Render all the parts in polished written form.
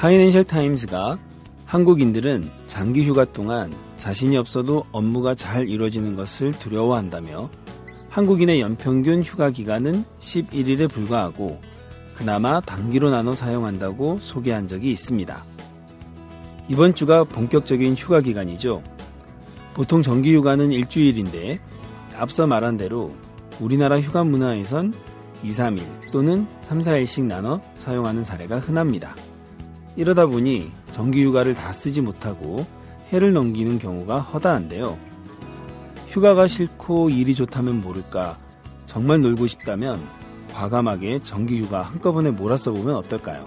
파이낸셜 타임스가 한국인들은 장기 휴가 동안 자신이 없어도 업무가 잘 이루어지는 것을 두려워한다며 한국인의 연평균 휴가 기간은 11일에 불과하고 그나마 단기로 나눠 사용한다고 소개한 적이 있습니다. 이번 주가 본격적인 휴가 기간이죠. 보통 정기 휴가는 일주일인데 앞서 말한 대로 우리나라 휴가 문화에선 2, 3일 또는 3, 4일씩 나눠 사용하는 사례가 흔합니다. 이러다 보니 정기 휴가를 다 쓰지 못하고 해를 넘기는 경우가 허다한데요. 휴가가 싫고 일이 좋다면 모를까 정말 놀고 싶다면 과감하게 정기 휴가 한꺼번에 몰아써보면 어떨까요?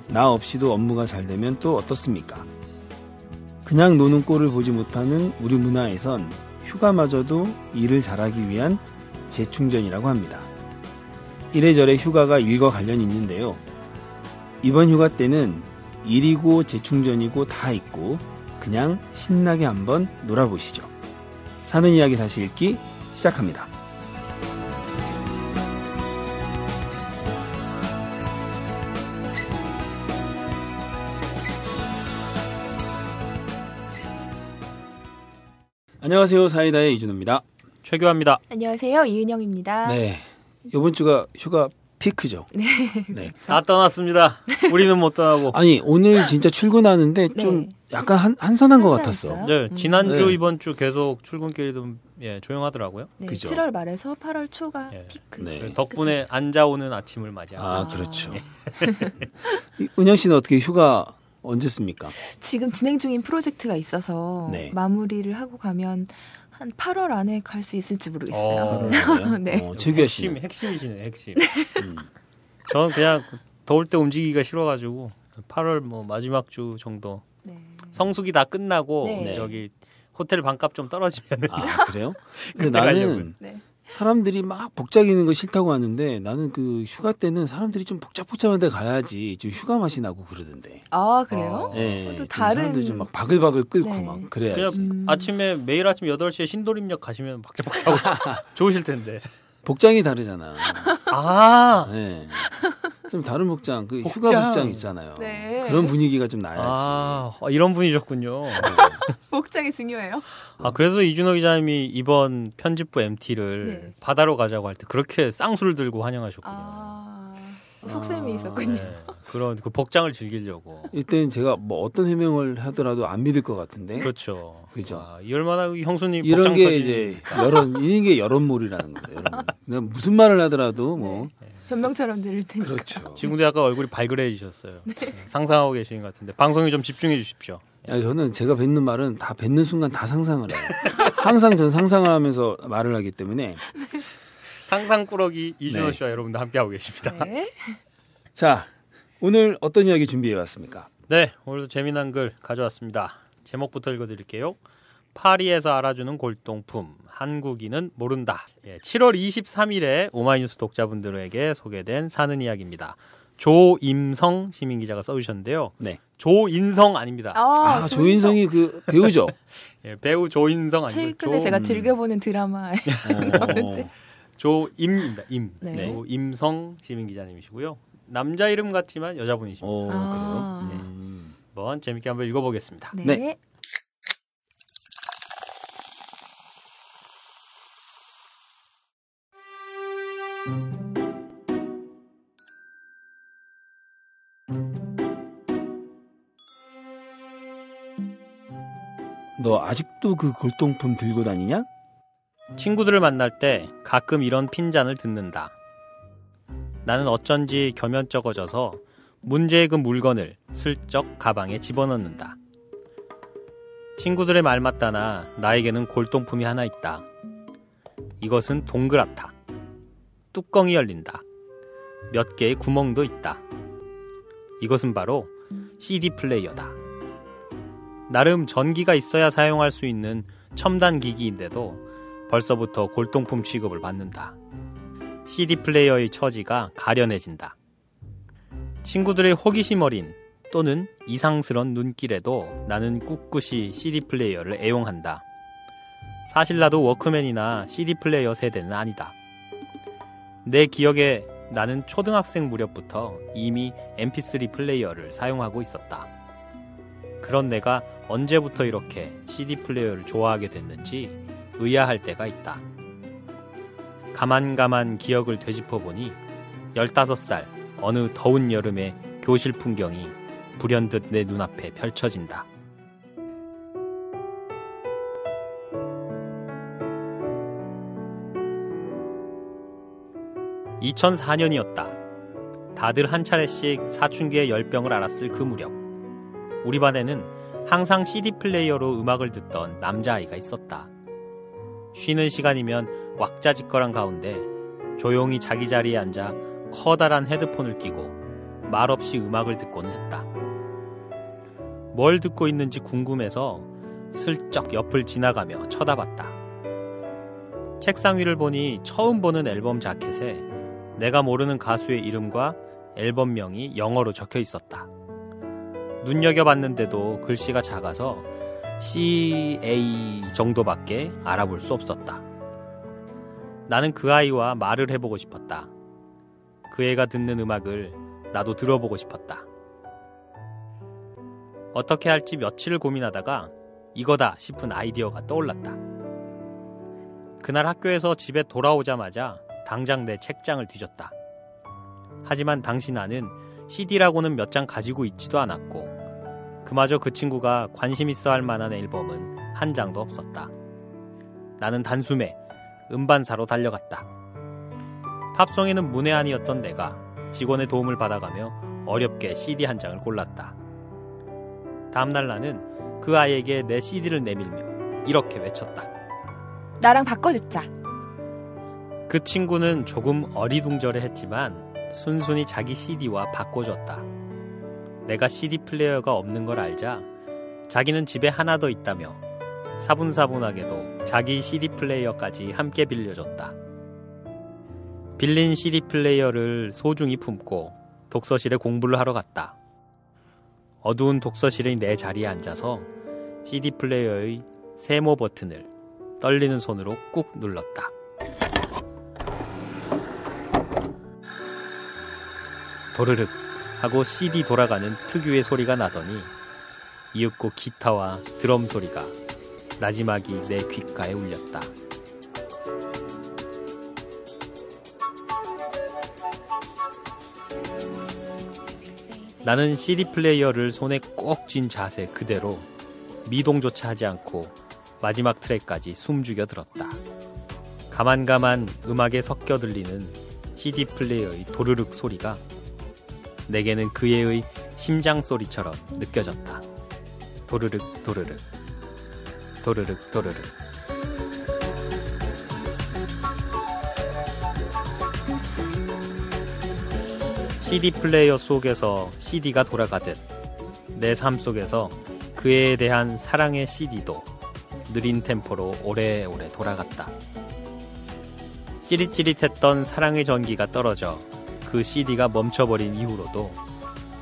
나 없이도 업무가 잘 되면 또 어떻습니까? 그냥 노는 꼴을 보지 못하는 우리 문화에선 휴가마저도 일을 잘하기 위한 재충전이라고 합니다. 이래저래 휴가가 일과 관련이 있는데요. 이번 휴가 때는 일이고 재충전이고 다 있고 그냥 신나게 한번 놀아보시죠. 사는 이야기 다시 읽기 시작합니다. 안녕하세요. 사이다의 이준호입니다. 최규환입니다. 안녕하세요. 이은영입니다. 네, 이번 주가 휴가 피크죠. 네. 다 떠났습니다. 우리는 못 떠나고. 아니 오늘 진짜 출근하는데 좀 약간 한산한 것 같았어. 네, 지난주 이번 주 계속 출근길이 좀 조용하더라고요. 네, 그죠? 7월 말에서 8월 초가 피크. 네. 덕분에 앉아오는 아침을 맞이하고. 그렇죠. 은영 씨는 어떻게 휴가 언제 씁니까? 지금 진행 중인 프로젝트가 있어서 마무리를 하고 가면 한 8월 안에 갈 수 있을지 모르겠어요. 네. 최규하 씨. 핵심이시네요, 핵심. 저는 그냥 더울 때 움직이기가 싫어가지고 8월 뭐 마지막 주 정도. 성수기 다 끝나고 여기 호텔 반값 좀 떨어지면. 그래요? 근데 나는 사람들이 막 복잡이는 거 싫다고 하는데 나는 그 휴가 때는 사람들이 좀 복잡복잡한 데 가야지 좀 휴가 맛이 나고 그러던데. 아 그래요? 네. 또 다른 사람들 좀 막 바글바글 끓고 막 그래야지. 그냥 아침에 매일 아침 8시에 신도림역 가시면 복잡복잡하고 좋으실 텐데. 복장이 다르잖아. 네. 좀 다른 복장, 그 휴가 복장 있잖아요. 네. 그런 분위기가 좀 나야지. 이런 분이셨군요. 복장이 중요해요. 그래서 이준호 기자님이 이번 편집부 MT를 바다로 가자고 할 때 그렇게 쌍수를 들고 환영하셨군요. 속셈이 있었군요. 그런 그 복장을 즐기려고. 이때는 제가 뭐 어떤 해명을 하더라도 안 믿을 것 같은데. 그렇죠. 그죠. 이 얼마나 형수님 이런 게 이제 이런 게 여론몰이라는 거예요. 여론. 무슨 말을 하더라도 뭐 변명처럼 들을 테니까. 그렇죠. 지금도 약간 얼굴이 발그레해지셨어요. 상상하고 계시는 것 같은데 방송에 좀 집중해 주십시오. 저는 제가 뱉는 말은 다 뱉는 순간 다 상상을 해요. 항상 전 상상을 하면서 말을 하기 때문에. 상상꾸러기 이준호 씨와 여러분들 함께하고 계십니다. 자, 오늘 어떤 이야기 준비해 왔습니까? 네, 오늘도 재미난 글 가져왔습니다. 제목부터 읽어드릴게요. 파리에서 알아주는 골동품, 한국인은 모른다. 7월 23일에 오마이뉴스 독자분들에게 소개된 사는 이야기입니다. 조임성 시민기자가 써주셨는데요. 조인성 아닙니다. 조인성이 그 배우죠? 배우 조인성 아니고 최근에 제가 즐겨보는 드라마에 조임입니다. 조임성 시민기자님이시고요. 남자 이름 같지만 여자분이십니다. 그래요? 한번 재밌게 한번 읽어보겠습니다. 네. 너 아직도 그 골동품 들고 다니냐? 친구들을 만날 때 가끔 이런 핀잔을 듣는다. 나는 어쩐지 겸연쩍어져서 문제의 그 물건을 슬쩍 가방에 집어넣는다. 친구들의 말 맞다나 나에게는 골동품이 하나 있다. 이것은 동그랗다. 뚜껑이 열린다. 몇 개의 구멍도 있다. 이것은 바로 CD 플레이어다. 나름 전기가 있어야 사용할 수 있는 첨단 기기인데도 벌써부터 골동품 취급을 받는다. CD 플레이어의 처지가 가련해진다. 친구들의 호기심 어린 또는 이상스런 눈길에도 나는 꿋꿋이 CD 플레이어를 애용한다. 사실 나도 워크맨이나 CD 플레이어 세대는 아니다. 내 기억에 나는 초등학생 무렵부터 이미 mp3 플레이어를 사용하고 있었다. 그런 내가 언제부터 이렇게 CD 플레이어를 좋아하게 됐는지 의아할 때가 있다. 가만 기억을 되짚어보니 15살 어느 더운 여름의 교실 풍경이 불현듯 내 눈앞에 펼쳐진다. 2004년이었다. 다들 한 차례씩 사춘기의 열병을 앓았을 그 무렵, 우리 반에는 항상 CD 플레이어로 음악을 듣던 남자아이가 있었다. 쉬는 시간이면 왁자지껄한 가운데 조용히 자기 자리에 앉아 커다란 헤드폰을 끼고 말없이 음악을 듣곤 했다. 뭘 듣고 있는지 궁금해서 슬쩍 옆을 지나가며 쳐다봤다. 책상 위를 보니 처음 보는 앨범 자켓에 내가 모르는 가수의 이름과 앨범명이 영어로 적혀 있었다. 눈여겨봤는데도 글씨가 작아서 CA 정도밖에 알아볼 수 없었다. 나는 그 아이와 말을 해보고 싶었다. 그 애가 듣는 음악을 나도 들어보고 싶었다. 어떻게 할지 며칠을 고민하다가 이거다 싶은 아이디어가 떠올랐다. 그날 학교에서 집에 돌아오자마자 당장 내 책장을 뒤졌다. 하지만 당시 나는 CD라고는 몇 장 가지고 있지도 않았고 그마저 그 친구가 관심 있어 할 만한 앨범은 한 장도 없었다. 나는 단숨에 음반사로 달려갔다. 팝송에는 문외한이었던 내가 직원의 도움을 받아가며 어렵게 CD 한 장을 골랐다. 다음날 나는 그 아이에게 내 CD를 내밀며 이렇게 외쳤다. 나랑 바꿔 듣자. 그 친구는 조금 어리둥절해했지만 순순히 자기 CD와 바꿔줬다. 내가 CD 플레이어가 없는 걸 알자 자기는 집에 하나 더 있다며 사분사분하게도 자기 CD 플레이어까지 함께 빌려줬다. 빌린 CD 플레이어를 소중히 품고 독서실에 공부를 하러 갔다. 어두운 독서실의 내 자리에 앉아서 CD 플레이어의 세모 버튼을 떨리는 손으로 꾹 눌렀다. 도르륵 하고 CD 돌아가는 특유의 소리가 나더니 이윽고 기타와 드럼 소리가 나지막이 내 귓가에 울렸다. 나는 CD 플레이어를 손에 꼭 쥔 자세 그대로 미동조차 하지 않고 마지막 트랙까지 숨죽여 들었다. 가만 음악에 섞여 들리는 CD 플레이어의 도르륵 소리가 내게는 그 애의 심장 소리처럼 느껴졌다. 도르륵 도르륵 도르륵 도르륵. CD 플레이어 속에서 CD가 돌아가듯 내 삶 속에서 그 애에 대한 사랑의 CD도 느린 템포로 오래오래 돌아갔다. 찌릿찌릿했던 사랑의 전기가 떨어져 그 CD가 멈춰버린 이후로도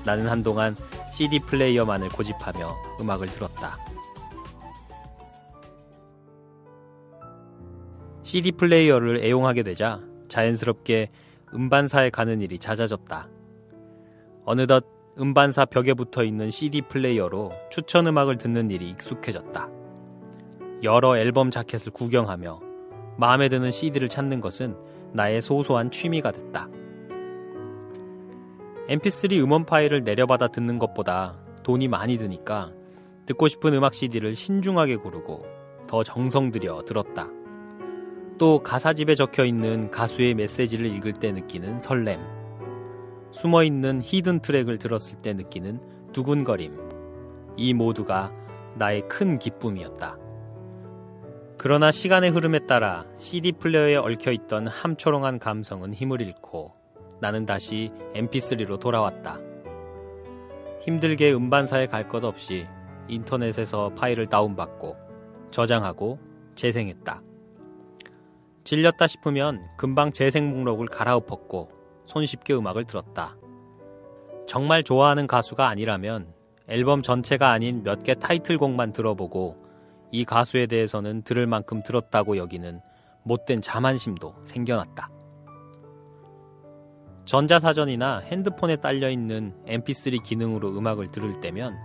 나는 한동안 CD 플레이어만을 고집하며 음악을 들었다. CD 플레이어를 애용하게 되자 자연스럽게 음반사에 가는 일이 잦아졌다. 어느덧 음반사 벽에 붙어있는 CD 플레이어로 추천 음악을 듣는 일이 익숙해졌다. 여러 앨범 자켓을 구경하며 마음에 드는 CD를 찾는 것은 나의 소소한 취미가 됐다. mp3 음원 파일을 내려받아 듣는 것보다 돈이 많이 드니까 듣고 싶은 음악 CD를 신중하게 고르고 더 정성 들여 들었다. 또 가사집에 적혀있는 가수의 메시지를 읽을 때 느끼는 설렘, 숨어있는 히든 트랙을 들었을 때 느끼는 두근거림, 이 모두가 나의 큰 기쁨이었다. 그러나 시간의 흐름에 따라 CD 플레이어에 얽혀있던 함초롱한 감성은 힘을 잃고 나는 다시 mp3로 돌아왔다. 힘들게 음반사에 갈 것 없이 인터넷에서 파일을 다운받고 저장하고 재생했다. 질렸다 싶으면 금방 재생 목록을 갈아엎었고 손쉽게 음악을 들었다. 정말 좋아하는 가수가 아니라면 앨범 전체가 아닌 몇 개 타이틀곡만 들어보고 이 가수에 대해서는 들을 만큼 들었다고 여기는 못된 자만심도 생겨났다. 전자사전이나 핸드폰에 딸려있는 mp3 기능으로 음악을 들을 때면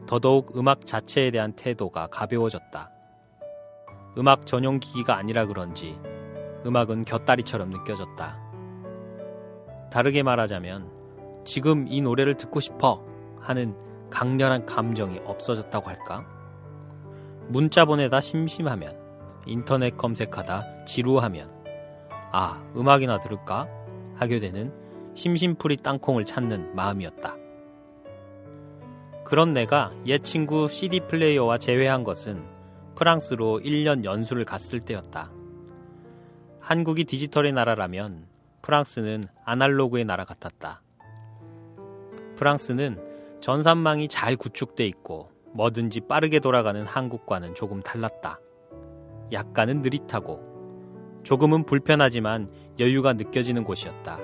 더더욱 음악 자체에 대한 태도가 가벼워졌다. 음악 전용 기기가 아니라 그런지 음악은 곁다리처럼 느껴졌다. 다르게 말하자면 지금 이 노래를 듣고 싶어 하는 강렬한 감정이 없어졌다고 할까? 문자 보내다 심심하면, 인터넷 검색하다 지루하면 아, 음악이나 들을까? 하게 되는 심심풀이 땅콩을 찾는 마음이었다. 그런 내가 옛 친구 CD 플레이어와 재회한 것은 프랑스로 1년 연수를 갔을 때였다. 한국이 디지털의 나라라면 프랑스는 아날로그의 나라 같았다. 프랑스는 전산망이 잘 구축돼 있고 뭐든지 빠르게 돌아가는 한국과는 조금 달랐다. 약간은 느릿하고 조금은 불편하지만 여유가 느껴지는 곳이었다.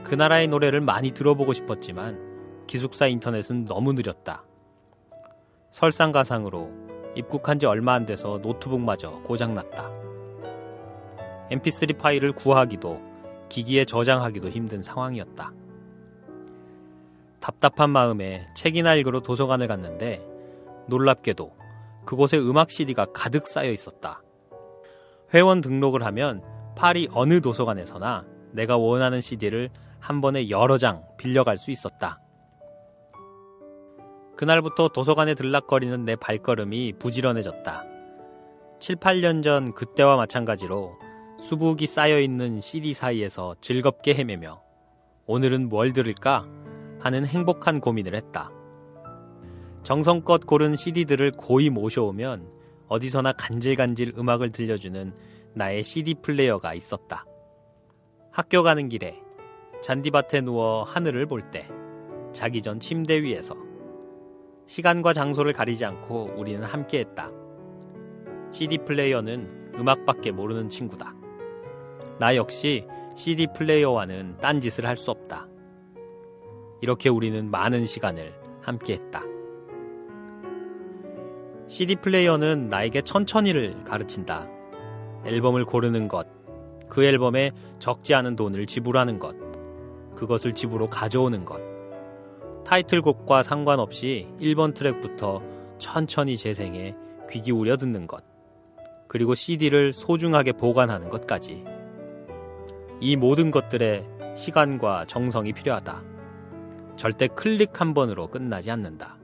그 나라의 노래를 많이 들어보고 싶었지만 기숙사 인터넷은 너무 느렸다. 설상가상으로 입국한 지 얼마 안 돼서 노트북마저 고장났다. mp3 파일을 구하기도 기기에 저장하기도 힘든 상황이었다. 답답한 마음에 책이나 읽으러 도서관을 갔는데 놀랍게도 그곳에 음악 CD가 가득 쌓여 있었다. 회원 등록을 하면 파리 어느 도서관에서나 내가 원하는 CD를 한 번에 여러 장 빌려갈 수 있었다. 그날부터 도서관에 들락거리는 내 발걸음이 부지런해졌다. 7, 8년 전 그때와 마찬가지로 수북이 쌓여있는 CD 사이에서 즐겁게 헤매며 오늘은 뭘 들을까 하는 행복한 고민을 했다. 정성껏 고른 CD들을 고이 모셔오면 어디서나 간질간질 음악을 들려주는 나의 CD 플레이어가 있었다. 학교 가는 길에 잔디밭에 누워 하늘을 볼 때, 자기 전 침대 위에서 시간과 장소를 가리지 않고 우리는 함께했다. CD 플레이어는 음악밖에 모르는 친구다. 나 역시 CD 플레이어와는 딴짓을 할 수 없다. 이렇게 우리는 많은 시간을 함께했다. CD 플레이어는 나에게 천천히를 가르친다. 앨범을 고르는 것, 그 앨범에 적지 않은 돈을 지불하는 것, 그것을 집으로 가져오는 것, 타이틀곡과 상관없이 1번 트랙부터 천천히 재생해 귀 기울여 듣는 것, 그리고 CD를 소중하게 보관하는 것까지. 이 모든 것들에 시간과 정성이 필요하다. 절대 클릭 한 번으로 끝나지 않는다.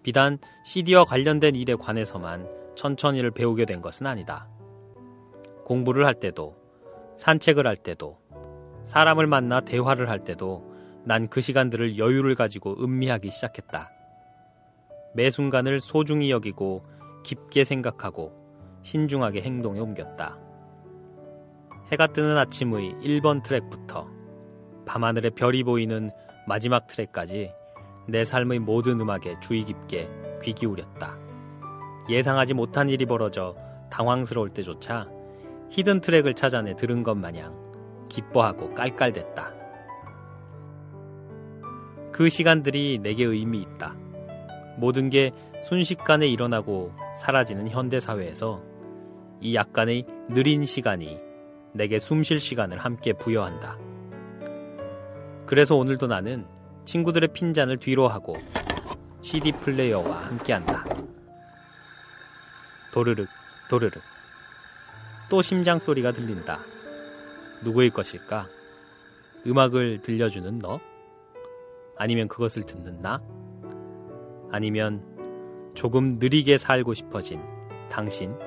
비단 CD와 관련된 일에 관해서만 천천히를 배우게 된 것은 아니다. 공부를 할 때도, 산책을 할 때도, 사람을 만나 대화를 할 때도 난 그 시간들을 여유를 가지고 음미하기 시작했다. 매 순간을 소중히 여기고 깊게 생각하고 신중하게 행동에 옮겼다. 해가 뜨는 아침의 1번 트랙부터 밤하늘에 별이 보이는 마지막 트랙까지 내 삶의 모든 음악에 주의 깊게 귀 기울였다. 예상하지 못한 일이 벌어져 당황스러울 때조차 히든 트랙을 찾아내 들은 것 마냥 기뻐하고 깔깔댔다. 그 시간들이 내게 의미 있다. 모든 게 순식간에 일어나고 사라지는 현대사회에서 이 약간의 느린 시간이 내게 숨쉴 시간을 함께 부여한다. 그래서 오늘도 나는 친구들의 핀잔을 뒤로 하고 CD 플레이어와 함께한다. 도르륵 도르륵. 또 심장 소리가 들린다. 누구일 것일까? 음악을 들려주는 너? 아니면 그것을 듣는 나? 아니면 조금 느리게 살고 싶어진 당신?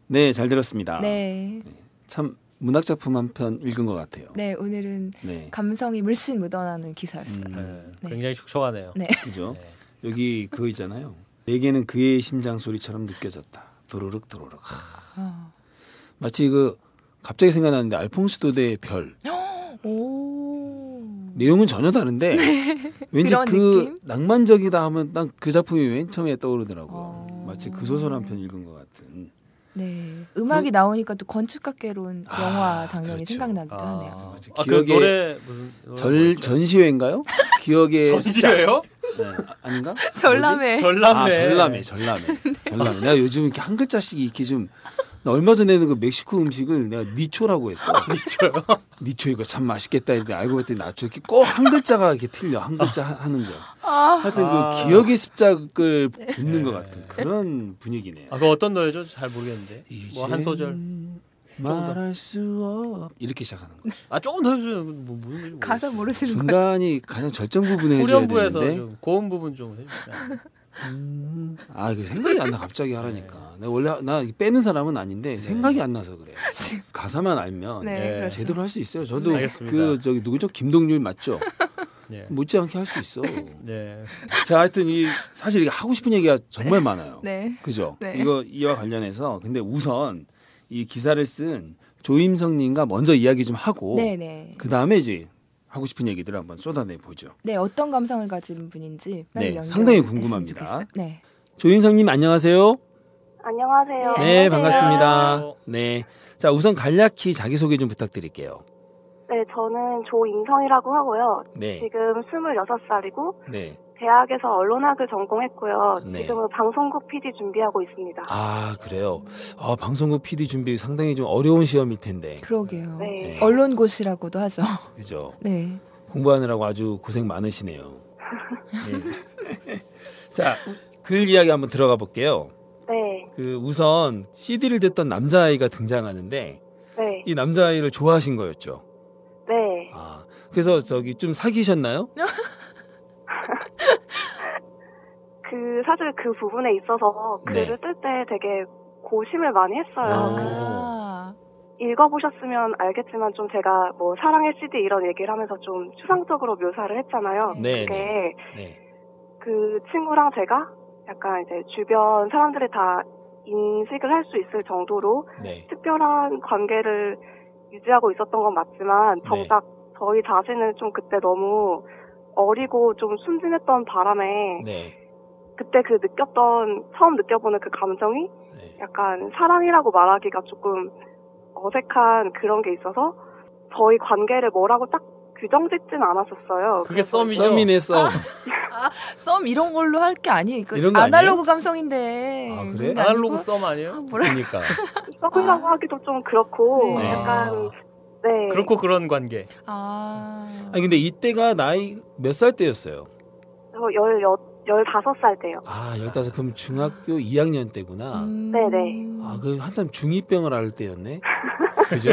네, 잘 들었습니다. 네. 참 문학 작품 한 편 읽은 것 같아요. 네, 오늘은 네. 감성이 물씬 묻어나는 기사였어요. 네. 굉장히 촉촉하네요. 네. 그죠? 네. 여기 그거 있잖아요. 내게는 그의 심장 소리처럼 느껴졌다. 도로륵 도로륵. 마치 그 갑자기 생각나는데 알퐁스 도데의 별. 오. 내용은 전혀 다른데 네. 왠지 그 느낌? 낭만적이다 하면 난 그 작품이 맨 처음에 떠오르더라고요. 마치 그 소설 한 편 읽은 것 같은. 네, 음악이 나오니까 또 건축학개론 영화 장면이 그렇죠. 생각나기도 하네요. 기억에 그 노래 무슨 전시회인가요? 기억에 전시회요? 네, 아닌가? 전람회. 전람회. 내가 요즘 이렇게 한 글자씩 이렇게 좀 나 얼마 전에는 그 멕시코 음식을 내가 니초라고 했어. 니초요? 니초 이거 참 맛있겠다 했는데 알고 봤더니 나초 이렇게 꼭 한 글자가 이렇게 틀려. 한 글자 하는 점. 하여튼 그 기억의 습작을 붓는 것 같은 그런 분위기네요. 그거 어떤 노래죠? 잘 모르겠는데. 뭐 한 소절. 말할 수 없. 이렇게 시작하는 거. 조금 더 해주세요. 뭐 무슨 가사 모르시는 거. 중간이 가장 절정 부분에 해줘야 후렴부에서 되는데. 좀 고음 부분 좀 해주세요. 이거 생각이 안 나 갑자기 하라니까. 내가 원래 나 빼는 사람은 아닌데 생각이 안 나서 그래. 가사만 알면 그렇죠. 제대로 할 수 있어요. 저도 알겠습니다. 그 저기 누구죠? 김동률 맞죠? 네. 못지않게 할 수 있어. 네. 자, 하여튼 사실 이게 하고 싶은 얘기가 정말 많아요. 네. 그죠? 네. 이와 관련해서 근데 우선 이 기사를 쓴 조임성님과 먼저 이야기 좀 하고 그 다음에 이제 하고 싶은 얘기들을 한번 쏟아내 보죠. 네, 어떤 감상을 가진 분인지 빨리 상당히 궁금합니다. 네. 조임성님 안녕하세요. 안녕하세요. 네, 반갑습니다. 네, 자 우선 간략히 자기소개 좀 부탁드릴게요. 네, 저는 조임성이라고 하고요. 네. 지금 26살이고 네. 대학에서 언론학을 전공했고요. 네. 지금은 방송국 PD 준비하고 있습니다. 그래요. 방송국 PD 준비 상당히 좀 어려운 시험일 텐데. 그러게요. 네. 언론고시라고도 하죠. 그죠. 네. 공부하느라고 아주 고생 많으시네요. 네. 자, 글 이야기 한번 들어가 볼게요. 네. 우선 CD를 듣던 남자아이가 등장하는데 네. 이 남자아이를 좋아하신 거였죠. 네. 그래서 좀 사귀셨나요? 사실 그 부분에 있어서 글을 쓸 때 되게 고심을 많이 했어요. 읽어보셨으면 알겠지만 좀 제가 뭐 사랑의 CD 이런 얘기를 하면서 좀 추상적으로 묘사를 했잖아요. 네. 그게 네. 그 친구랑 제가 약간 이제 주변 사람들이 다 인식을 할 수 있을 정도로 특별한 관계를 유지하고 있었던 건 맞지만 정작 저희 자신은 좀 그때 너무 어리고 좀 순진했던 바람에 그때 처음 느껴보는 그 감정이 약간 사랑이라고 말하기가 조금 어색한 그런 게 있어서 저희 관계를 뭐라고 딱 규정짓진 않았었어요. 그게 썸이죠? 썸이네, 썸. 썸 이런 걸로 할 게 아니에요. 이런 거 아날로그 감성인데. 그래? 아날로그 썸 아니에요? 그러니까. 썸이라고 하기도 좀 그렇고 약간 그렇고 그런 관계. 근데 이때가 나이 몇 살 때였어요? 15살 때요. 15, 그럼 중학교 2학년 때구나. 네네. 그 한참 중2병을 앓을 때였네. 그죠?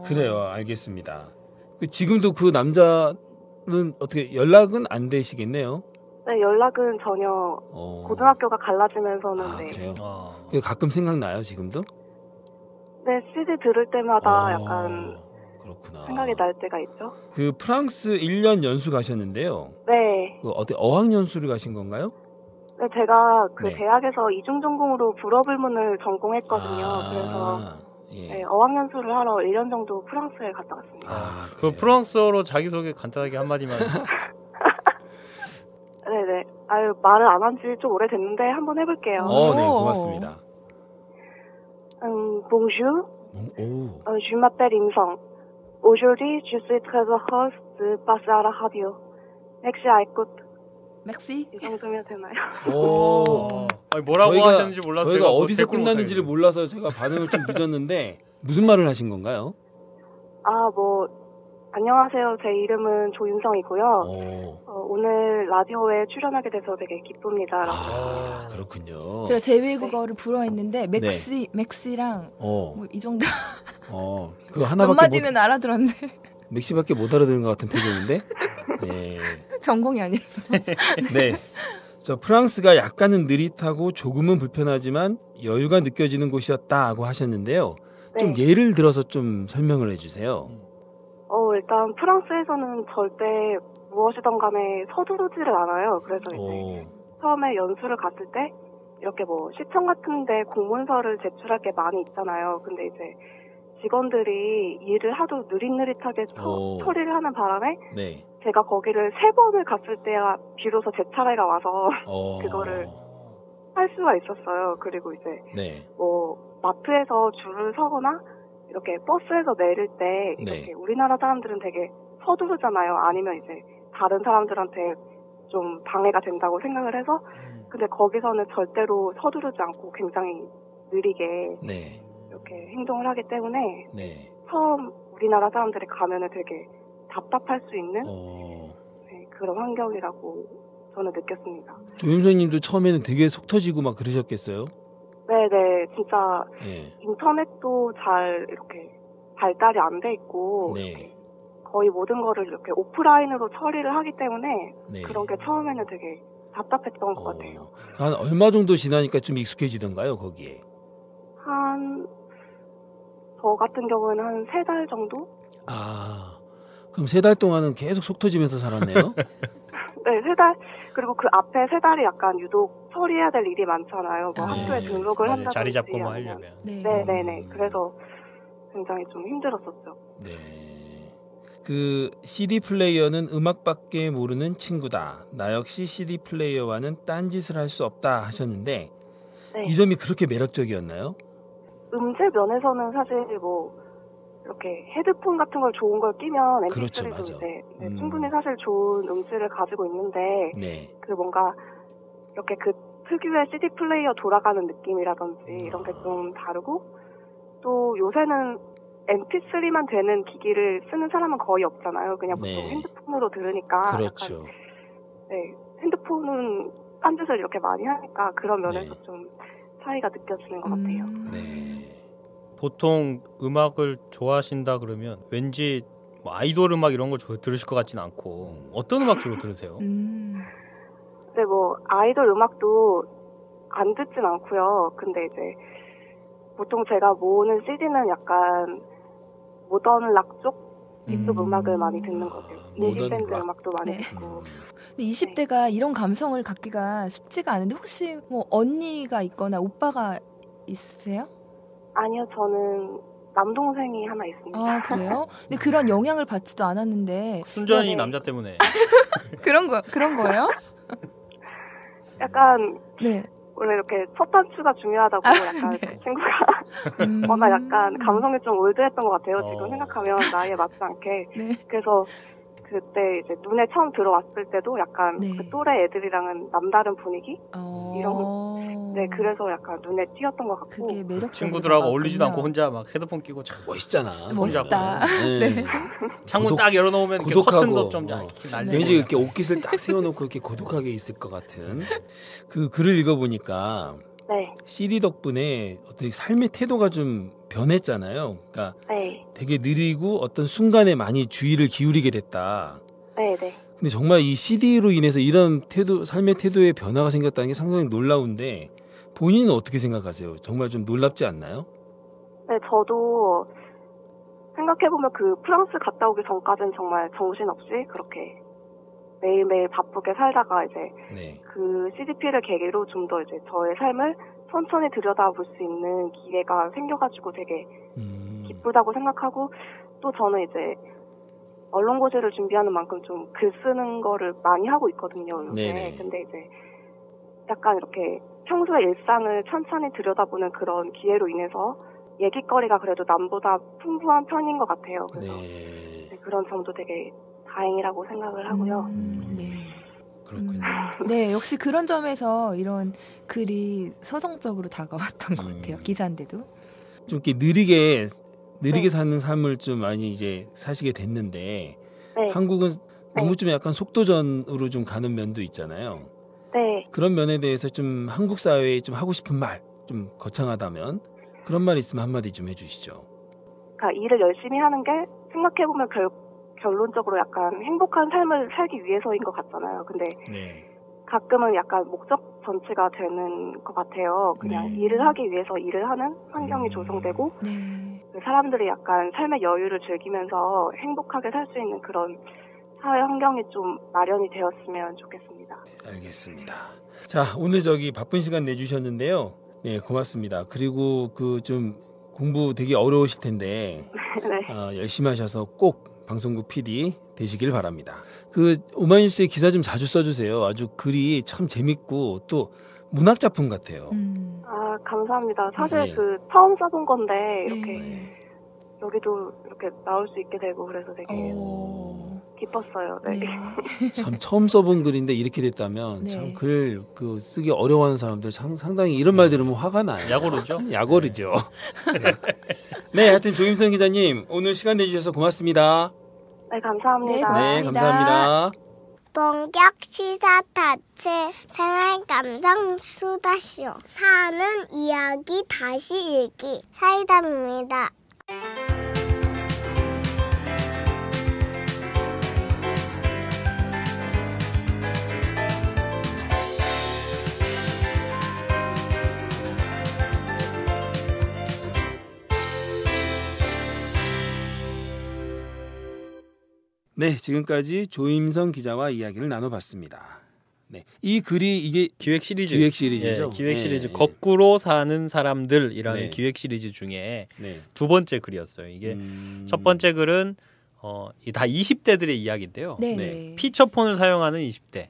그래요. 알겠습니다. 지금도 그 남자는 어떻게 연락은 안 되시겠네요? 네, 연락은 전혀 고등학교가 갈라지면서는 그래요? 가끔 생각나요, 지금도? 네, CD 들을 때마다 약간 그렇구나. 생각이 날 때가 있죠. 프랑스 1년 연수 가셨는데요. 네. 어학 연수를 가신 건가요? 네, 제가 대학에서 이중 전공으로 불어불문을 전공했거든요. 그래서 어학연수를 하러 1년 정도 프랑스에 갔다 왔습니다. 그 프랑스어로 자기소개 간단하게 한마디만. 네네. 말을 안 한 지 좀 오래됐는데 한번 해볼게요. 네, 고맙습니다. Bonjour. Je m'appelle Imsong. Aujourd'hui, je suis très heureuse de passer à la radio. Merci à écoute. 맥시? 이 정도면 되나요? 뭐라고 하셨는지 몰라서 저희가 어디서 끝났는지를 몰라서 제가 반응을 좀 늦었는데 무슨 말을 하신 건가요? 안녕하세요. 제 이름은 조임성이고요. 오늘 라디오에 출연하게 돼서 되게 기쁩니다. 그렇군요. 제가 제외국어를 불어했는데 맥시랑 이 정도. 그거 하나밖에 몇 마디는 알아들었네. 맥시밖에 못 알아들은 것 같은 표정인데. 네. 전공이 아니라서. 네. 프랑스가 약간은 느릿하고 조금은 불편하지만 여유가 느껴지는 곳이었다고 하셨는데요. 좀 예를 들어서 좀 설명을 해주세요. 일단 프랑스에서는 절대 무엇이든 간에 서두르지를 않아요. 그래서 이제 처음에 연수를 갔을 때 이렇게 시청 같은데 공문서를 제출할 게 많이 있잖아요. 근데 이제 직원들이 일을 하도 느릿느릿하게 처리를 하는 바람에 제가 거기를 3번을 갔을 때야 비로소 제 차례가 와서 그거를 할 수가 있었어요. 그리고 이제 네. 뭐 마트에서 줄을 서거나 이렇게 버스에서 내릴 때 이렇게 네. 우리나라 사람들은 되게 서두르잖아요. 아니면 이제 다른 사람들한테 좀 방해가 된다고 생각을 해서 근데 거기서는 절대로 서두르지 않고 굉장히 느리게 네. 이렇게 행동을 하기 때문에 네. 처음 우리나라 사람들이 가면은 되게 답답할 수 있는 네, 그런 환경이라고 저는 느꼈습니다. 조임선님도 처음에는 되게 속 터지고 막 그러셨겠어요? 네네, 진짜 네. 인터넷도 잘 이렇게 발달이 안 돼 있고 네. 거의 모든 거를 이렇게 오프라인으로 처리를 하기 때문에 네. 그런 게 처음에는 되게 답답했던 것 같아요. 한 얼마 정도 지나니까 좀 익숙해지던가요, 거기에? 저 같은 경우는 한 3달 정도? 아, 그럼 3달 동안은 계속 속 터지면서 살았네요? 네, 3달. 그리고 그 앞에 3달이 약간 유독 처리해야 될 일이 많잖아요. 뭐 학교에 등록을 한다든지. 자리 잡고 뭐 하려면. 네네네. 그래서 굉장히 좀 힘들었었죠. 네. 그 CD 플레이어는 음악밖에 모르는 친구다. 나 역시 CD 플레이어와는 딴짓을 할 수 없다 하셨는데 네. 이 점이 그렇게 매력적이었나요? 음질 면에서는 사실 뭐 이렇게 헤드폰 같은 걸 좋은 걸 끼면 그렇죠, MP3도 이제 충분히 사실 좋은 음질을 가지고 있는데 네. 그 뭔가 이렇게 그 특유의 CD 플레이어 돌아가는 느낌이라든지 이런 게 좀 다르고 또 요새는 MP3만 되는 기기를 쓰는 사람은 거의 없잖아요. 그냥 보통 네. 핸드폰으로 들으니까. 그렇죠. 약간, 네, 핸드폰은 딴짓을 이렇게 많이 하니까 그런 면에서 네. 좀 차이가 느껴지는 것 같아요. 네. 보통 음악을 좋아하신다 그러면 왠지 뭐 아이돌 음악 이런 걸 들으실 것 같지는 않고 어떤 음악 주로 들으세요? 네, 뭐 아이돌 음악도 안 듣진 않고요. 근데 이제 보통 제가 모으는 CD는 약간 모던 락 쪽 이쪽 음악을 많이 듣는 것 같아요. 인디밴드 음악도 많이 듣고. 근데 20대가 이런 감성을 갖기가 쉽지가 않은데 혹시 뭐 언니가 있거나 오빠가 있으세요? 아니요, 저는 남동생이 하나 있습니다. 아, 그래요? 근데 그런 영향을 받지도 않았는데 순전히 네네. 남자 때문에 그런 거예요? 약간 네. 원래 이렇게 첫 단추가 중요하다고 약간 네. 친구가 뭔가 약간 감성이 좀 올드했던 것 같아요. 지금 생각하면 나이에 맞지 않게. 네. 그래서 그때 이제 눈에 처음 들어왔을 때도 약간 네. 그 또래 애들이랑은 남다른 분위기 이런. 네, 그래서 약간 눈에 띄었던 것 같고. 그게 매력적으로 친구들하고 어울리지도 않고 혼자 막 헤드폰 끼고 멋있잖아. 멋있다. 네. 창문 딱 열어놓으면 커튼도 좀 날리고 왠지 이렇게 옷깃을 딱 세워놓고 이렇게 고독하게 있을 것 같은 그 글을 읽어보니까 네. CD 덕분에 어떤 삶의 태도가 좀 변했잖아요. 그러니까 네. 되게 느리고 어떤 순간에 많이 주의를 기울이게 됐다. 네. 근데 정말 이 CD로 인해서 이런 삶의 태도에 변화가 생겼다는 게 상당히 놀라운데 본인은 어떻게 생각하세요? 정말 좀 놀랍지 않나요? 네, 저도 생각해보면 그 프랑스 갔다 오기 전까지는 정말 정신없이 그렇게 매일매일 바쁘게 살다가 이제 네. 그 CDP를 계기로 좀 더 이제 저의 삶을 천천히 들여다볼 수 있는 기회가 생겨가지고 되게 기쁘다고 생각하고 또 저는 이제 언론고시를 준비하는 만큼 좀 글 쓰는 거를 많이 하고 있거든요, 요새. 네네. 근데 이제 약간 이렇게 평소의 일상을 천천히 들여다보는 그런 기회로 인해서 얘기거리가 그래도 남보다 풍부한 편인 것 같아요. 그래서 네. 그런 점도 되게 다행이라고 생각을 하고요. 네. 그렇군요. 네, 역시 그런 점에서 이런 글이 서정적으로 다가왔던 것 같아요. 기사인데도. 좀 이렇게 느리게 네. 사는 삶을 좀 많이 이제 사시게 됐는데 네. 한국은 너무 좀 약간 속도전으로 좀 가는 면도 있잖아요. 네. 그런 면에 대해서 좀 한국 사회에 좀 하고 싶은 말, 좀 거창하다면 그런 말 있으면 한마디 좀 해주시죠. 그러니까 일을 열심히 하는 게 생각해보면 결론적으로 약간 행복한 삶을 살기 위해서인 것 같잖아요. 근데 네. 가끔은 약간 목적 전치가 되는 것 같아요. 그냥 일을 하기 위해서 일을 하는 환경이 조성되고 사람들이 약간 삶의 여유를 즐기면서 행복하게 살 수 있는 그런 사회 환경이 좀 마련이 되었으면 좋겠습니다. 알겠습니다. 자, 오늘 바쁜 시간 내주셨는데요. 네, 고맙습니다. 그리고 그 좀 공부 되게 어려우실 텐데 네. 열심히 하셔서 꼭 방송국 PD 되시길 바랍니다. 그 오마이뉴스에 기사 좀 자주 써주세요. 아주 글이 참 재밌고 또 문학 작품 같아요. 아, 감사합니다. 사실 그 처음 써본 건데 이렇게 여기도 이렇게 나올 수 있게 되고 그래서 되게 기뻤어요. 네. 참 처음 써본 글인데 이렇게 됐다면 참 글 그 쓰기 어려워하는 사람들 참 상당히 이런 말 들으면 화가 나요. 약오르죠? 약오르죠. 네, 하여튼 조임성 기자님 오늘 시간 내주셔서 고맙습니다. 네, 감사합니다. 네, 감사합니다. 본격 시사 타치 생활 감성 수다쇼 사는 이야기 다시 읽기 사이다입니다. 네, 지금까지 조임성 기자와 이야기를 나눠봤습니다. 네, 이 글이 이게 기획 시리즈죠. 예, 기획 시리즈 거꾸로 사는 사람들이라는 기획 시리즈 중에 두 번째 글이었어요. 이게 첫 번째 글은 다 20대들의 이야기인데요. 피처폰을 사용하는 20대.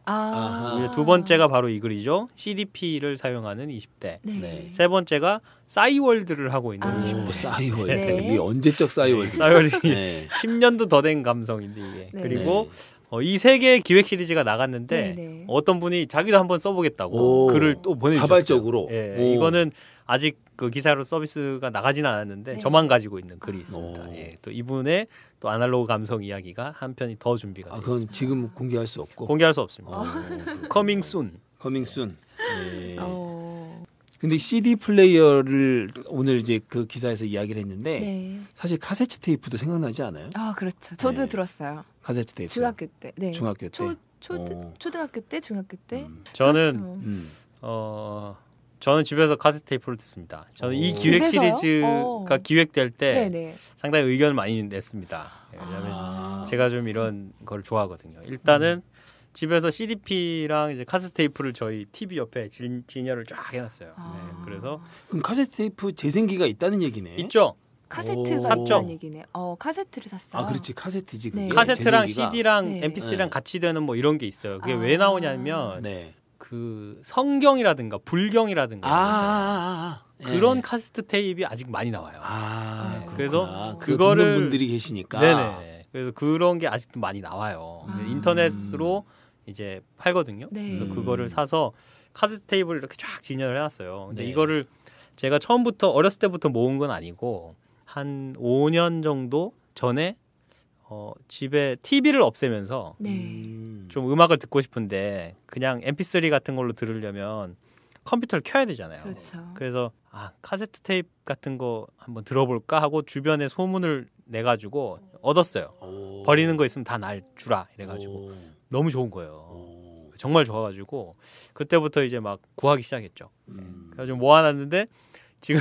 두 번째가 바로 이 글이죠. CDP를 사용하는 20대. 세 번째가 싸이월드를 하고 있는 20대. 싸이월드. 이게 언제적 싸이월드? 싸이월드 10년도 더 된 감성인데 이게. 그리고 이 세 개의 기획 시리즈가 나갔는데 어떤 분이 자기도 한번 써보겠다고 글을 또 보내주셨어요. 자발적으로. 이거는 아직 그 기사로 서비스가 나가지는 않았는데 저만 가지고 있는 글이 있습니다. 또 이분의 또 아날로그 감성 이야기가 한 편이 더 준비가 되어 있습니다. 그건 지금 공개할 수 없고? 공개할 수 없습니다. Coming soon. Coming soon. 근데 CD 플레이어를 오늘 이제 그 기사에서 이야기를 했는데 사실 카세트 테이프도 생각나지 않아요? 아, 그렇죠. 저도 들었어요. 카세트 테이프. 중학교 때. 네. 중학교 때. 초등학교 때, 중학교 때. 저는 저는 집에서 카세트 테이프를 듣습니다. 저는 이 기획 집에서요? 시리즈가 기획될 때 상당히 의견을 많이 냈습니다. 왜냐하면 제가 좀 이런 걸 좋아하거든요. 일단은 집에서 CDP랑 이제 카세트 테이프를 저희 TV 옆에 진열을 쫙 해놨어요. 그래서 그럼 카세트 테이프 재생기가 있다는 얘기네. 있죠. 카세트가 있다는 얘기네. 카세트를 샀어요. 아, 그렇지. 카세트지. 그게. 카세트랑 CD랑 MP3랑 같이 되는 뭐 이런 게 있어요. 그게 왜 나오냐면 그 성경이라든가 불경이라든가 그런 카세트 테이프가 아직 많이 나와요. 그래서 그거를 듣는 분들이 계시니까. 네네. 그래서 그런 게 아직도 많이 나와요. 인터넷으로 이제 팔거든요. 그래서 그거를 사서 카세트 테이프를 이렇게 쫙 진열을 해놨어요. 근데 이거를 제가 처음부터 어렸을 때부터 모은 건 아니고 한 5년 정도 전에 집에 TV를 없애면서 좀 음악을 듣고 싶은데 그냥 MP3 같은 걸로 들으려면 컴퓨터를 켜야 되잖아요. 그렇죠. 그래서 카세트 테이프 같은 거 한번 들어볼까 하고 주변에 소문을 내가지고 얻었어요. 버리는 거 있으면 다 날 주라 이래가지고 너무 좋은 거예요. 정말 좋아가지고 그때부터 이제 막 구하기 시작했죠. 그래서 좀 모아놨는데 지금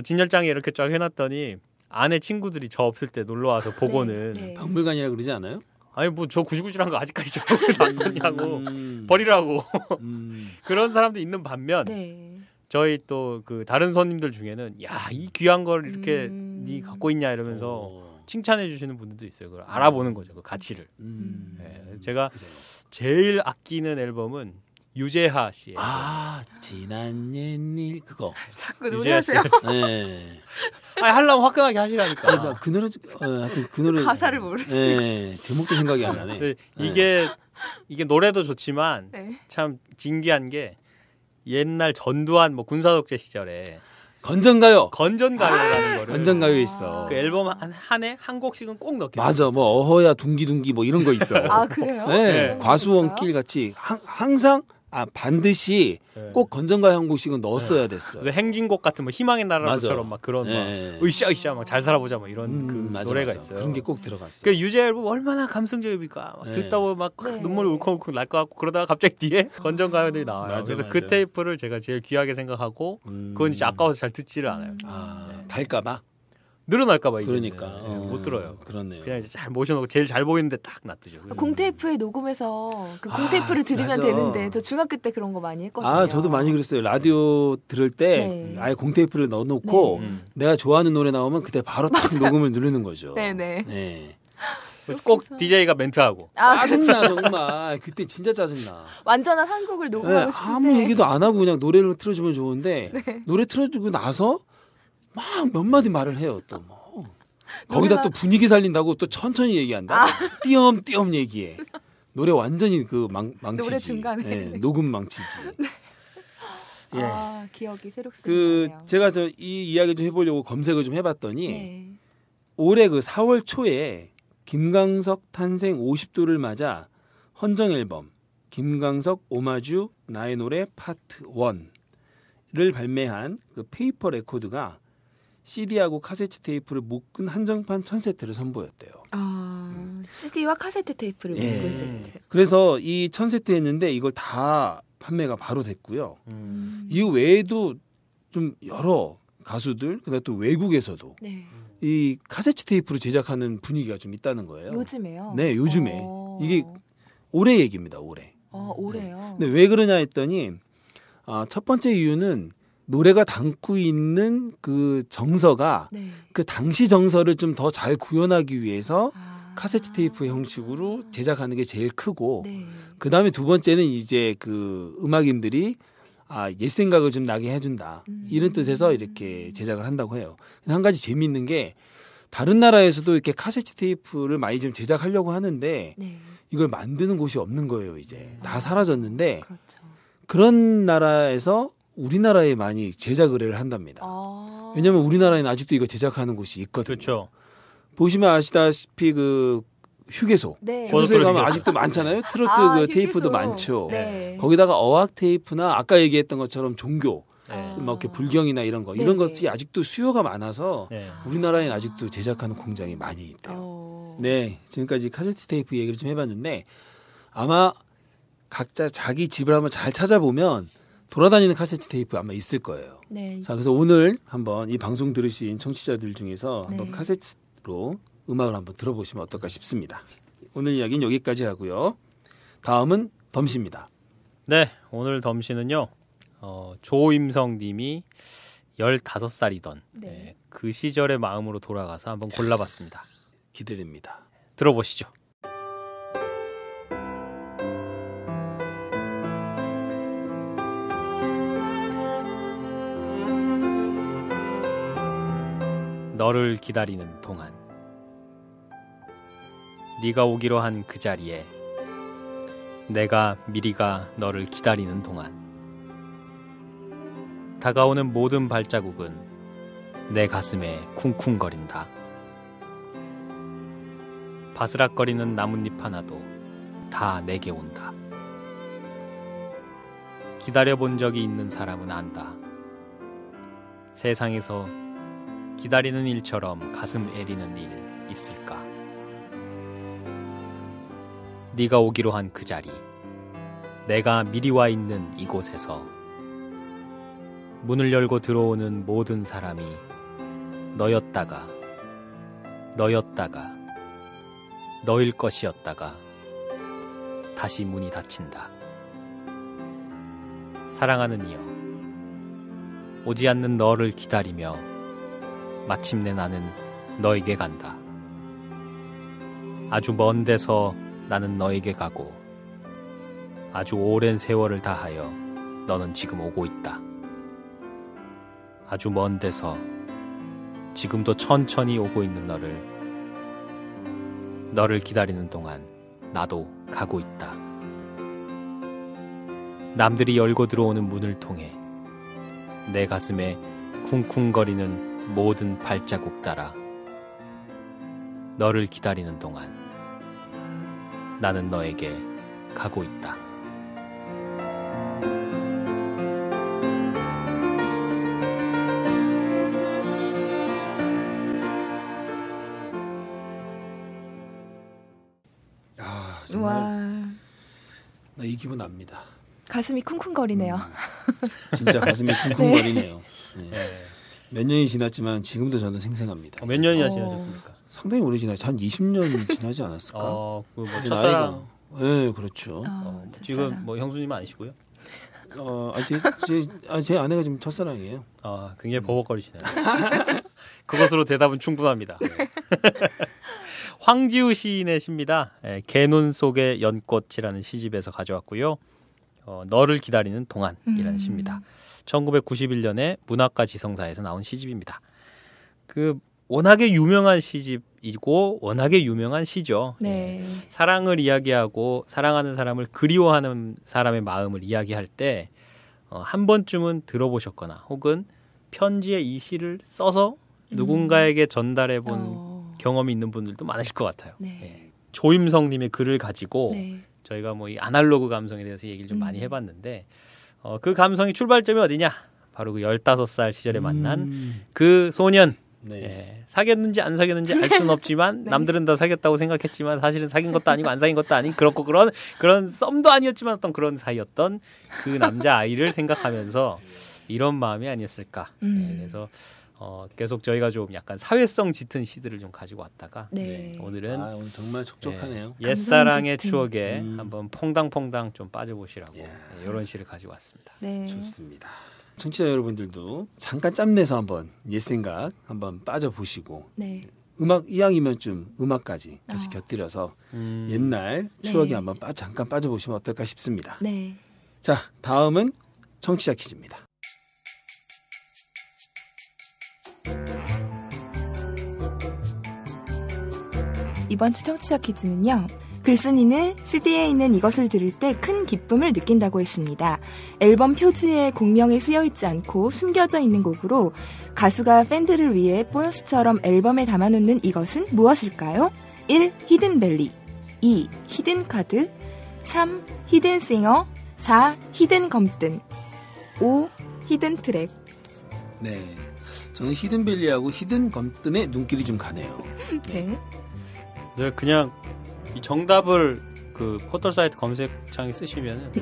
진열장에 이렇게 쫙 해놨더니 아내 친구들이 저 없을 때 놀러 와서 보고는 박물관이라 그러지 않아요? 아니 뭐 저 구질구질한 거 아직까지 저렇게 놔뒀냐고 버리라고 그런 사람도 있는 반면 저희 또 그 다른 손님들 중에는 야, 이 귀한 걸 이렇게 네 갖고 있냐 이러면서 칭찬해 주시는 분들도 있어요. 그걸 알아보는 거죠, 그 가치를. 제가 제일 아끼는 앨범은 유재하 씨의 지난 옛일 그거. 자꾸 노래하세요. 하려면 화끈하게 하시라니까. 그 노래 하여튼 그 노래 가사를 모르지. 제목도 생각이 안 나네. 이게 노래도 좋지만 참 진기한 게 옛날 전두환 뭐 군사독재 시절에 건전가요라는 거를 건전가요에 있어. 그 앨범 한 해 한 곡씩은 꼭 넣게. 맞아, 뭐 어허야 둥기둥기 뭐 이런 거 있어. 아, 그래요? 네, 과수원길 같이 항상 반드시 꼭 건전가요 한 곡씩은 넣었어야 됐어. 행진곡 같은 뭐 희망의 나라처럼 막 그런 막 으쌰으쌰 막 잘 살아보자 막 이런 그 노래가 있어요. 그런 게 꼭 들어갔어. 그 유재 앨범 얼마나 감성적입니까? 막 듣다 보면 막 눈물이 울컥울컥 날 것 같고 그러다가 갑자기 뒤에 건전가요들이 나와요. 그래서 그 테이프를 제가 제일 귀하게 생각하고 그건 이제 아까워서 잘 듣지를 않아요. 달까봐. 늘어날까봐 이제 그러니까 못 들어요. 그렇네요. 그냥 이제 잘 모셔놓고 제일 잘 보이는데 딱 놔두죠. 공테이프에 녹음해서 그 공테이프를 들으면 되는데 저 중학교 때 그런 거 많이 했거든요. 저도 많이 그랬어요. 라디오 들을 때 아예 공테이프를 넣어놓고 내가 좋아하는 노래 나오면 그때 바로 딱 녹음을 누르는 거죠. 네네. 꼭 DJ가 멘트하고. 짜증나 정말. 그때 진짜 짜증나. 완전한 한국을 녹음하고 싶은데 아무 얘기도 안 하고 그냥 노래를 틀어주면 좋은데 노래 틀어주고 나서 막 몇 마디 말을 해요. 또 뭐. 거기다 또 분위기 살린다고 또 천천히 얘기한다. 띄엄띄엄 얘기해. 노래 완전히 그 망치지. 노래 중간에. 녹음 망치지. 예. 기억이 새록새록하네요. 제가 이 이야기 좀 해보려고 검색을 좀 해봤더니 올해 그 4월 초에 김광석 탄생 50도를 맞아 헌정 앨범 김광석 오마주 나의 노래 파트 1를 발매한 그 페이퍼 레코드가 CD하고 카세트 테이프를 묶은 한정판 1000세트를 선보였대요. CD와 카세트 테이프를 묶은 세트. 그래서 이 1000세트 했는데 이걸 다 판매가 바로 됐고요. 이 외에도 좀 여러 가수들, 그다음 또 외국에서도 이 카세트 테이프로 제작하는 분위기가 좀 있다는 거예요. 요즘에요? 네, 요즘에. 이게 올해 얘기입니다. 올해. 올해요? 네. 왜 그러냐 했더니 첫 번째 이유는 노래가 담고 있는 그 정서가 그 당시 정서를 좀 더 잘 구현하기 위해서 카세트 테이프 형식으로 제작하는 게 제일 크고 그 다음에 두 번째는 이제 그 음악인들이 옛 생각을 좀 나게 해준다 이런 뜻에서 이렇게 제작을 한다고 해요. 한 가지 재미있는 게 다른 나라에서도 이렇게 카세트 테이프를 많이 좀 제작하려고 하는데 이걸 만드는 곳이 없는 거예요. 이제 다 사라졌는데 그렇죠. 그런 나라에서 우리나라에 많이 제작 의뢰를 한답니다. 왜냐하면 우리나라에는 아직도 이거 제작하는 곳이 있거든요. 그렇죠. 보시면 아시다시피 그 휴게소. 휴게소에 가면 아직도 많잖아요. 트로트 그 테이프도 많죠. 거기다가 어학 테이프나 아까 얘기했던 것처럼 종교, 막 이렇게 불경이나 이런 거, 이런 것이 아직도 수요가 많아서 우리나라에는 아직도 제작하는 공장이 많이 있대요. 네, 지금까지 카세트 테이프 얘기를 좀 해봤는데 아마 각자 자기 집을 한번 잘 찾아보면 돌아다니는 카세트 테이프 아마 있을 거예요. 자, 그래서 오늘 한번 이 방송 들으신 청취자들 중에서 한번 카세트로 음악을 한번 들어보시면 어떨까 싶습니다. 오늘 이야기는 여기까지 하고요. 다음은 덤씨입니다. 네, 오늘 덤씨는요. 조임성 님이 15살이던 그 시절의 마음으로 돌아가서 한번 골라봤습니다. 기대됩니다. 들어보시죠. 너를 기다리는 동안 네가 오기로 한 그 자리에 내가 미리가 너를 기다리는 동안 다가오는 모든 발자국은 내 가슴에 쿵쿵거린다. 바스락거리는 나뭇잎 하나도 다 내게 온다. 기다려본 적이 있는 사람은 안다. 세상에서 기다리는 일처럼 가슴 애리는 일 있을까? 네가 오기로 한 그 자리, 내가 미리 와 있는 이곳에서 문을 열고 들어오는 모든 사람이 너였다가 너일 것이었다가 다시 문이 닫힌다. 사랑하는 이여, 오지 않는 너를 기다리며 마침내 나는 너에게 간다. 아주 먼 데서 나는 너에게 가고 아주 오랜 세월을 다하여 너는 지금 오고 있다. 아주 먼 데서 지금도 천천히 오고 있는 너를 기다리는 동안 나도 가고 있다. 남들이 열고 들어오는 문을 통해 내 가슴에 쿵쿵거리는 모든 발자국 따라 너를 기다리는 동안 나는 너에게 가고 있다. 정말 나 이 기분 압니다. 가슴이 쿵쿵거리네요. 진짜 가슴이 쿵쿵거리네요. 네. 몇 년이 지났지만 지금도 저는 생생합니다. 몇 년이나 지나셨습니까? 상당히 오래 지나죠. 한 20년 지나지 않았을까? 뭐 첫사랑. 네, 그렇죠. 지금 뭐 형수님 아니시고요? 제 아내가 지금 첫사랑이에요. 굉장히 버벅거리시네요. 그것으로 대답은 충분합니다. 황지우 시인의 시입니다. 개눈 속의 연꽃이라는 시집에서 가져왔고요. 너를 기다리는 동안이라는 시입니다. 1991년에 문학과 지성사에서 나온 시집입니다. 워낙에 유명한 시집이고 워낙에 유명한 시죠. 네. 사랑을 이야기하고 사랑하는 사람을 그리워하는 사람의 마음을 이야기할 때 한 번쯤은 들어보셨거나 혹은 편지에 이 시를 써서 누군가에게 전달해 본 경험이 있는 분들도 많으실 것 같아요. 네. 네. 조임성님의 글을 가지고 네. 저희가 이 아날로그 감성에 대해서 얘기를 좀 많이 해봤는데 그 감성의 출발점이 어디냐? 바로 그 15살 시절에 만난 그 소년. 네. 사귀었는지 안 사귀었는지 알 수는 없지만 네. 남들은 다 사귀었다고 생각했지만 사실은 사귄 것도 아니고 안 사귄 것도 아닌 그렇고 그런 썸도 아니었지만 어떤 그런 사이였던 그 남자아이를 생각하면서 이런 마음이 아니었을까. 네, 그래서 계속 저희가 좀 약간 사회성 짙은 시들을 좀 가지고 왔다가 네. 오늘은 오늘 정말 촉촉하네요. 옛사랑의 추억에 한번 퐁당퐁당 좀 빠져보시라고 이런 시를 가지고 왔습니다. 네. 좋습니다. 청취자 여러분들도 잠깐 짬내서 한번 옛생각 한번 빠져보시고 네. 음악 이왕이면 좀 음악까지 같이 곁들여서 옛날 추억에 한번 잠깐 빠져보시면 어떨까 싶습니다. 네. 자, 다음은 청취자 퀴즈입니다. 이번 주 청취자 퀴즈는요. 글쓴이는 CD에 있는 이것을 들을 때 큰 기쁨을 느낀다고 했습니다. 앨범 표지에 곡명이 쓰여있지 않고 숨겨져 있는 곡으로 가수가 팬들을 위해 보너스처럼 앨범에 담아놓는 이것은 무엇일까요? 1. 히든벨리 2. 히든카드 3. 히든싱어 4. 히든검든 5. 히든트랙. 네, 저는 히든벨리하고 히든검든의 눈길이 좀 가네요. 네. 네, 그냥 이 정답을 그 포털 사이트 검색창에 쓰시면은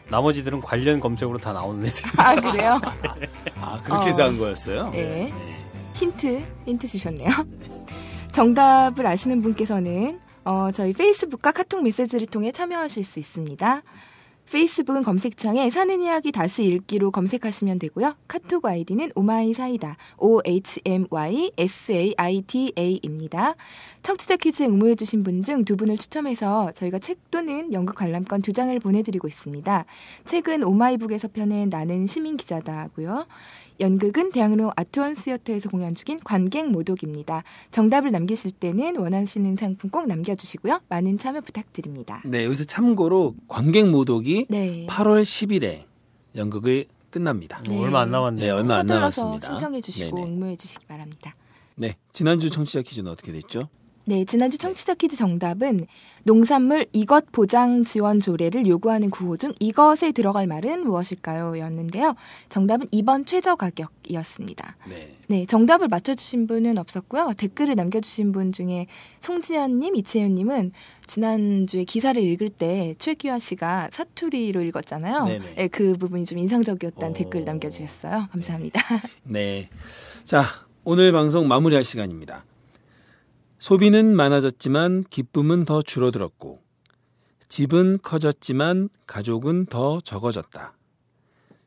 나머지들은 관련 검색으로 다 나오는 애들. 아, 그래요? 그렇게 해서 한 거였어요? 네. 힌트 주셨네요. 정답을 아시는 분께서는 저희 페이스북과 카톡 메시지를 통해 참여하실 수 있습니다. 페이스북은 검색창에 사는 이야기 다시 읽기로 검색하시면 되고요. 카톡 아이디는 오마이사이다, OHMYSAIDA입니다. 청취자 퀴즈에 응모해주신 분 중 2분을 추첨해서 저희가 책 또는 연극 관람권 2장을 보내드리고 있습니다. 책은 오마이북에서 펴낸 나는 시민 기자다고요. 연극은 대학로 아트원 시어터에서 공연 중인 관객 모독입니다. 정답을 남기실 때는 원하시는 상품 꼭 남겨주시고요. 많은 참여 부탁드립니다. 네, 여기서 참고로 관객 모독이 8월 10일에 연극을 끝납니다. 네. 얼마 안 남았네요. 네, 얼마 안 남았습니다. 신청해 주시고 응모해 주시기 바랍니다. 네, 지난주 청취자 퀴즈는 어떻게 됐죠? 네, 지난주 청취자 퀴즈 정답은 농산물 이것 보장 지원 조례를 요구하는 구호 중 이것에 들어갈 말은 무엇일까요? 였는데요. 정답은 2번 최저 가격이었습니다. 네, 정답을 맞춰주신 분은 없었고요. 댓글을 남겨주신 분 중에 송지현님, 이채윤님은 지난주에 기사를 읽을 때 최규하 씨가 사투리로 읽었잖아요. 네, 그 부분이 좀 인상적이었다는 댓글 남겨주셨어요. 감사합니다. 네, 자, 오늘 방송 마무리할 시간입니다. 소비는 많아졌지만 기쁨은 더 줄어들었고 집은 커졌지만 가족은 더 적어졌다.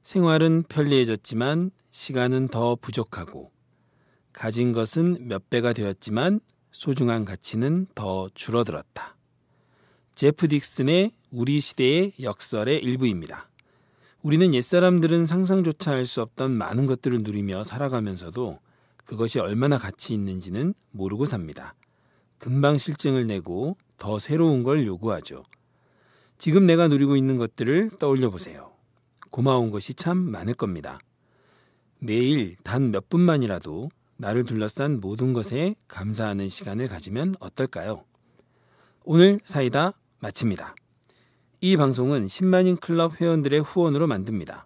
생활은 편리해졌지만 시간은 더 부족하고 가진 것은 몇 배가 되었지만 소중한 가치는 더 줄어들었다. 제프 딕슨의 우리 시대의 역설의 일부입니다. 우리는 옛사람들은 상상조차 할 수 없던 많은 것들을 누리며 살아가면서도 그것이 얼마나 가치 있는지는 모르고 삽니다. 금방 실증을 내고 더 새로운 걸 요구하죠. 지금 내가 누리고 있는 것들을 떠올려 보세요. 고마운 것이 참 많을 겁니다. 매일 단 몇 분만이라도 나를 둘러싼 모든 것에 감사하는 시간을 가지면 어떨까요? 오늘 사이다 마칩니다. 이 방송은 10만인 클럽 회원들의 후원으로 만듭니다.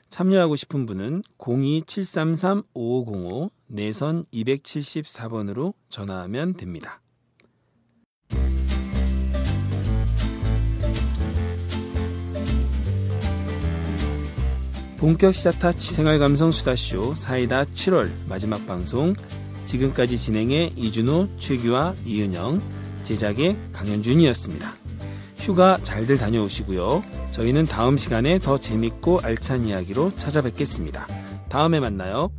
참여하고 싶은 분은 02-733-5505 내선 274번으로 전화하면 됩니다. 본격 시사타치 생활감성 수다쇼 사이다 7월 마지막 방송, 지금까지 진행의 이준호, 최규하, 이은영, 제작의 강현준이었습니다. 휴가 잘들 다녀오시고요. 저희는 다음 시간에 더 재밌고 알찬 이야기로 찾아뵙겠습니다. 다음에 만나요.